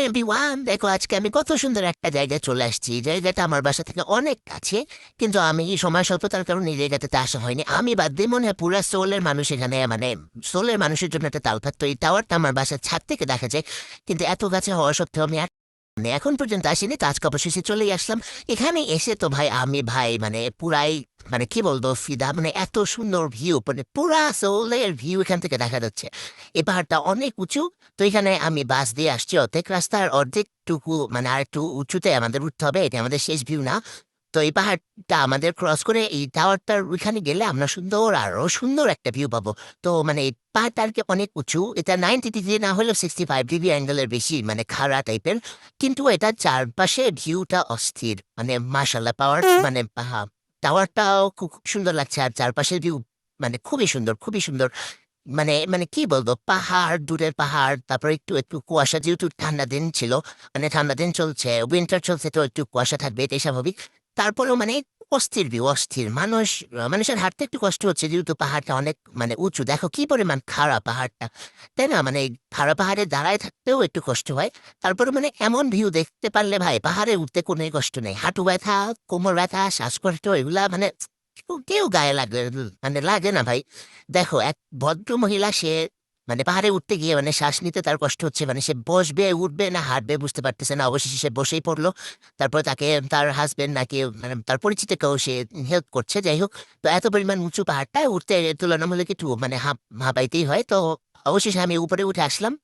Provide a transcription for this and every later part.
Everyone, দেখো আজকে আমি কত সুন্দর একটা জায়গায় চলে আসছি। এই জায়গাটা আমার বাসা থেকে অনেক কাছে, কিন্তু আমি এই সময় স্বল্পতার কারণে এই জায়গাটাতে আসা হয়নি। আমি বাদ দিয়ে মনে হয় পুরা সোলের মানুষ এখানে, মানে সোলের মানুষের জন্য একটা তাল থাকতো। এই টাওয়ারটা আমার বাসার ছাদ থেকে দেখা যায়, কিন্তু এত কাছে হওয়া সত্ত্বেও আমি মানে এখন পর্যন্ত আসিনি। তো আজকে অবশেষে চলেই আসলাম। এখানে এসে তো ভাই আমি মানে পুরাই, মানে কি বলবো, ফিদা। মানে এত সুন্দর ভিউ, মানে পুরা সোলের ভিউ এখান থেকে দেখা যাচ্ছে। এই পাহাড়টা অনেক উঁচু। তো এখানে আমি বাস দিয়ে আসছি, অর্ধেক রাস্তার অর্ধেকটুকু মানে আর একটু উঁচুতে আমাদের উঠতে হবে। এটা আমাদের শেষ ভিউ না। তো এই পাহাড়টা আমাদের ক্রস করে এই টাওয়ারটার ওইখানে গেলে আমরা সুন্দর, আরো সুন্দর একটা ভিউ পাবো। তো মানে এই পাহাড়টা আর কি অনেক উঁচু। এটা 90 ডিগ্রি না হলেও 65 ডিগ্রি অ্যাঙ্গেলের বেশি, মানে খাড়া টাইপের। কিন্তু এটা চারপাশে ভিউটা অস্থির, মানে মাশাল্লাহ পাওয়ার, মানে টাওয়ারটাও খুব সুন্দর লাগছে। আর চারপাশের ভিউ মানে খুবই সুন্দর, খুবই সুন্দর। মানে মানে কি বলবো, পাহাড়, দূরের পাহাড়, তারপর একটু একটু কুয়াশা, যেহেতু ঠান্ডা দিন ছিল, মানে ঠান্ডা দিন চলছে, উইন্টার চলছে, তো একটু কুয়াশা থাকবে, এটাই স্বাভাবিক। তারপরেও মানে অস্থির ভিউ, অস্থির। মানুষের হাঁটতে একটু কষ্ট হচ্ছে, যেহেতু পাহাড়টা অনেক মানে উঁচু। দেখো কি পরিমাণ খাড়া পাহাড়টা, তাই না? মানে এই খাড়া পাহাড়ে দাঁড়ায় থাকতেও একটু কষ্ট হয়। তারপরে মানে এমন ভিউ দেখতে পারলে ভাই পাহাড়ে উঠতে কোনো কষ্ট নেই। হাঁটু ব্যথা, কোমর ব্যথা, শ্বাসকষ্ট, এগুলা মানে কেউ গায়ে লাগে, মানে লাগে না ভাই। দেখো এক ভদ্র মহিলা, সে মানে পাহাড়ে উঠতে গিয়ে মানে শ্বাস নিতে তার কষ্ট হচ্ছে, মানে সে বসবে, উঠবে না হাঁটবে বুঝতে পারতেছে না। অবশেষে সে বসেই পড়লো। তারপর তাকে তার হাজবেন্ড নাকি মানে তার পরিচিত কেউ সে হেল্প করছে, যাই হোক। তো এত পরিমাণ উঁচু পাহাড়টা উঠতে তুলনামূলক একটু মানে হাঁপাইতেই হয়। তো অবশেষে আমি উপরে উঠে আসলাম।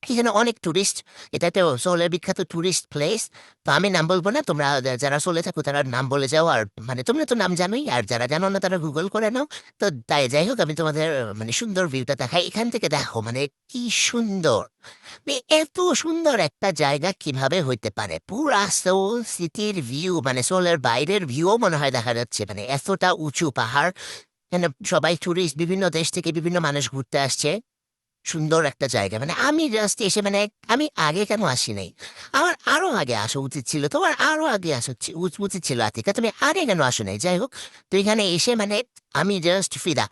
এখানে অনেক টুরিস্ট, এটা একটা সোলের বিখ্যাত টুরিস্ট প্লেস। তো আমি নাম বলবো না, তোমরা যারা সোলে থাকো তারা নাম বলে যাও। আর মানে তোমরা তো নাম জানোই, আর যারা জানো না তারা গুগল করে নাও। তো তাই যাই হোক, আমি তোমাদের মানে সুন্দর ভিউটা দেখাই। এখান থেকে দেখো মানে কি সুন্দর। এত সুন্দর একটা জায়গা কিভাবে হইতে পারে? পুরা সোল সিটির ভিউ, মানে সোলের বাইরের ভিউও মনে হয় দেখা যাচ্ছে, মানে এতটা উঁচু পাহাড়। এখানে সবাই টুরিস্ট, বিভিন্ন দেশ থেকে বিভিন্ন মানুষ ঘুরতে আসছে। সুন্দর একটা জায়গা, মানে আমি জাস্ট এসে মানে আমি আগে কেন আসি নাই? আমার আরো আগে আসা উচিত ছিল, তোমার আরো আগে আসা উচিত ছিল আতিকা, তুমি আগে কেন আসো নাই? যাই হোক, তো এখানে এসে মানে আমি জাস্ট ফিদা।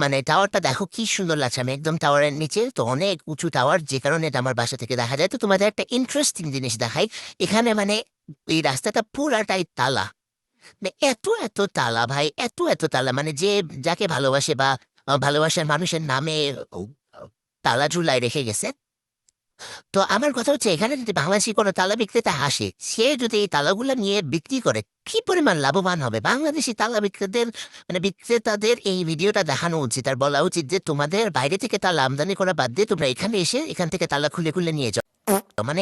মানে টাওয়ারটা দেখো কি সুন্দর লাগছে। আমি একদম টাওয়ারের নিচে, তো অনেক উঁচু টাওয়ার, যে কারণে এটা আমার বাসা থেকে দেখা যায়। তো তোমাদের একটা ইন্টারেস্টিং জিনিস দেখাই। এখানে মানে এই রাস্তাটা পুরাটাই তালা। মানে এত এত তালা ভাই, এত এত তালা, মানে যে যাকে ভালোবাসে বা ভালোবাসার মানুষের নামে তালা ঝুলাই রেখে গেছে। তো আমার কথা হচ্ছে, এখানে যদি বাংলাদেশি কোনো তালা বিক্রেতা আসে, সে যদি এই তালাগুলো নিয়ে বিক্রি করে, কি পরিমাণ লাভবান হবে? বাংলাদেশি তালা বিক্রেতাদের, মানে বিক্রেতাদের এই ভিডিওটা দেখানো উচিত, আর বলা উচিত যে তোমাদের বাইরে থেকে তালা আমদানি করা বাদ দিয়ে তোমরা এখানে এসে এখান থেকে তালা খুলে খুলে নিয়ে যাও। মানে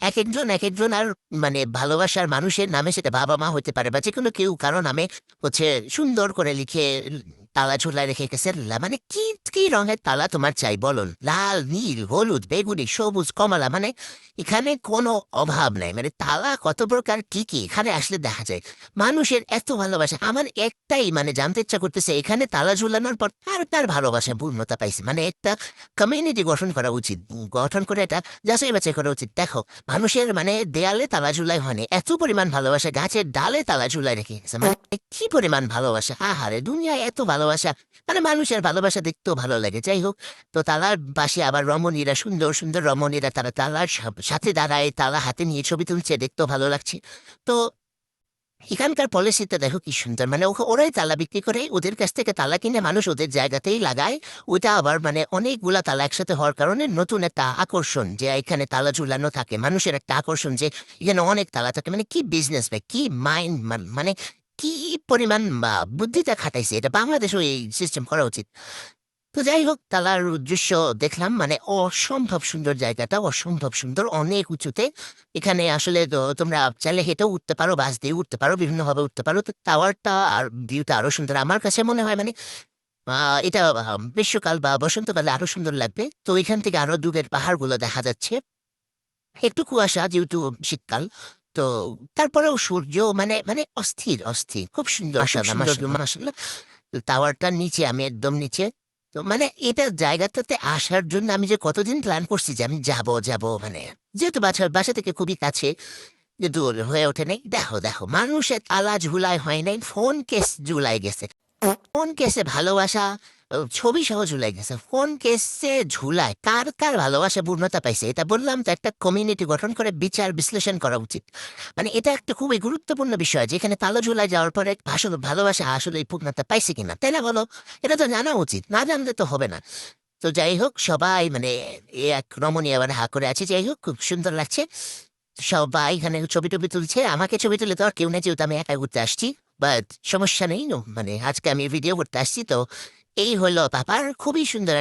এক একজন আর মানে ভালোবাসার মানুষের নামে, সেটা বাবা মা হতে পারে বা যে কোনো কেউ কারো নামে হচ্ছে সুন্দর করে লিখে তালা ঝুলায় রেখে গেছে। মানে কি কি রঙের তালা তোমার চাই বলো? লাল, নীল, হলুদ, বেগুনি, সবুজ, কমলা, মানে এখানে কোনো অভাব নাই। মানে তালা কত প্রকার, কি কি এখানে আসলে দেখা যায়। মানুষের এত ভালোবাসা, আমার একটাই মানে জানতে ইচ্ছা করতেছে, এখানে তালা ঝুলানোর পর তার তার ভালোবাসা পূর্ণতা পাইছে, মানে একটা কমিউনিটি গঠন করা উচিত। গঠন করে এটা যাচাই বাছাই করা উচিত। দেখো, মানুষের মানে দেয়ালে তালা ঝুলাই হয়নি, এত পরিমাণ ভালোবাসা গাছের ডালে তালা ঝুলাই রেখে গেছে। মানে কি পরিমাণ ভালোবাসা! আহারে, দুনিয়ায় এত ভালোবাসা, মানে মানুষের ভালোবাসা দেখতেও ভালো লাগে। যাই হোক, তো তালার পাশে আবার রমণীরা, সুন্দর সুন্দর রমণীরা, তারা তালার সাথে দাঁড়ায়, তালা হাতে নিয়ে ছবি তুলছে, দেখতেও ভালো লাগছে। তো এখানকার পলিসিটা দেখো কি সুন্দর, মানে ওরাই তালা বিক্রি করে, ওদের কাছ থেকে তালা কিনে মানুষ ওদের জায়গাতেই লাগায়। ওইটা আবার মানে অনেকগুলা তালা একসাথে হওয়ার কারণে নতুন একটা আকর্ষণ, যে এখানে তালা ঝুলানো থাকে, মানুষের একটা আকর্ষণ যে এখানে অনেক তালা থাকে। মানে কি বিজনেস ভাই, কি মাইন্ড, মানে কি পরিমাণ বুদ্ধিটা খাটাইছে। এটা বাংলাদেশও এই সিস্টেম করা উচিত। তো যাই হোক, তালার দৃশ্য দেখলাম, মানে অসম্ভব সুন্দর, জায়গাটা অসম্ভব সুন্দর, অনেক উঁচুতে। এখানে আসলে তো তোমরা চাইলে হেঁটেও উঠতে পারো, বাস দিয়ে উঠতে পারো, বিভিন্নভাবে উঠতে পারো। তো টাওয়ারটা আর ভিউটা আরো সুন্দর আমার কাছে মনে হয়। মানে এটা গ্রীষ্মকাল বা বসন্তকালে আরো সুন্দর লাগবে। তো এখান থেকে আরো দূরের পাহাড়গুলো দেখা যাচ্ছে, একটু কুয়াশা যেহেতু শীতকাল। তো তারপরেও সূর্য, মানে মানে অস্থির অস্থির, খুব সুন্দর, খুব সুন্দর মাসাল্লাহ। টাওয়ারটার নিচে, আমি একদম নিচে। তো মানে এটা জায়গাটাতে আসার জন্য আমি যে কতদিন প্ল্যান করছি যে আমি যাব যাব, মানে যেহেতু বাসা থেকে খুবই কাছে, কিন্তু হয়ে ওঠে নাই। দেখো দেখো, মানুষের তালা ঝুলাই হয় নাই, ফোন কেস ঝুলাই গেছে। ফোন কেসে ভালোবাসা, ছবি সহ ঝুলাই গেছে ফোন কেসে ঝুলায় কার কার ভালোবাসা পূর্ণতা পাইছে এটা বললাম তো একটা কমিউনিটি গঠন করে বিচার বিশ্লেষণ করা উচিত মানে এটা একটা খুবই গুরুত্বপূর্ণ বিষয় যেখানে তালো ঝুলাই যাওয়ার পরে আসলে ভালোবাসা আসলে এই পূর্ণতা পাইছে কিনা তাই না বলো এটা তো জানা উচিত না জানলে তো হবে না তো যাই হোক সবাই মানে এক রমণী আবার হা করে আছে যাই হোক খুব সুন্দর লাগছে সবাই এখানে ছবি টবি তুলছে আমাকে ছবি তুলে তো আর কেউ নেই যেহেতু আমি একা ঘুরতে আসছি বাট সমস্যা নেই মানে আজকে আমি ভিডিও করতে আসছি তো এই হলো ব্যাপার খুবই সুন্দর